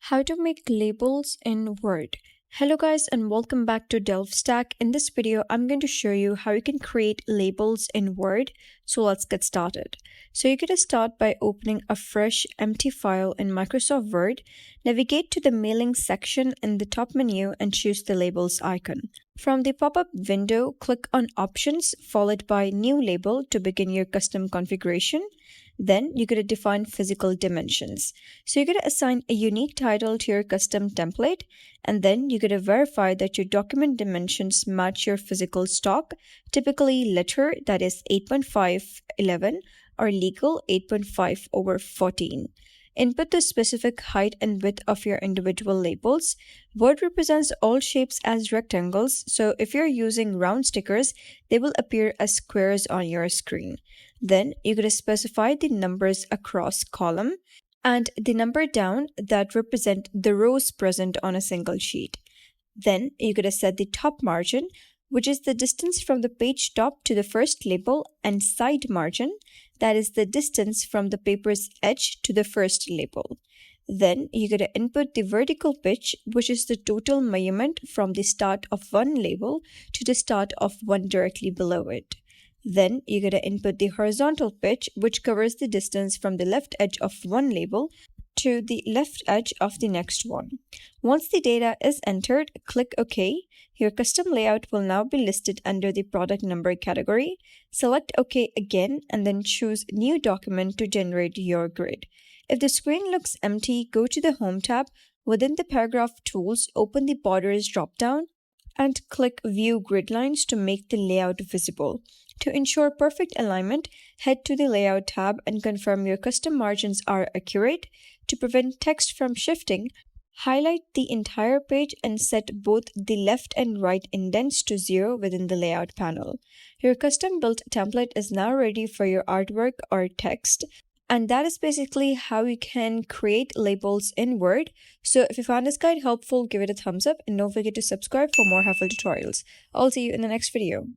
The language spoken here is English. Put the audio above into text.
How to make labels in Word. Hello guys and welcome back to DelveStack. In this video, I'm going to show you how you can create labels in Word. So let's get started. So you're going to start by opening a fresh empty file in Microsoft Word. Navigate to the mailing section in the top menu and choose the labels icon. From the pop-up window, click on Options followed by New Label to begin your custom configuration. Then you're going to define physical dimensions. So you're going to assign a unique title to your custom template, and then you're going to verify that your document dimensions match your physical stock, typically letter that is 8.511 or legal 8.5/14. Input the specific height and width of your individual labels. Word represents all shapes as rectangles, so if you're using round stickers, they will appear as squares on your screen. Then you're going to specify the numbers across column and the number down that represent the rows present on a single sheet. Then you're going to set the top margin, which is the distance from the page top to the first label, and side margin, that is the distance from the paper's edge to the first label. Then you're going to input the vertical pitch, which is the total measurement from the start of one label to the start of one directly below it. Then you're going to input the horizontal pitch, which covers the distance from the left edge of one label to the left edge of the next one. Once the data is entered, click OK. Your custom layout will now be listed under the product number category. Select OK again and then choose New Document to generate your grid. If the screen looks empty, go to the Home tab. Within the Paragraph Tools, open the Borders dropdown and click View Gridlines to make the layout visible. To ensure perfect alignment, head to the Layout tab and confirm your custom margins are accurate. To prevent text from shifting, highlight the entire page and set both the left and right indents to 0 within the Layout panel. Your custom-built template is now ready for your artwork or text. And that is basically how you can create labels in Word. So if you found this guide helpful, give it a thumbs up and don't forget to subscribe for more helpful tutorials. I'll see you in the next video.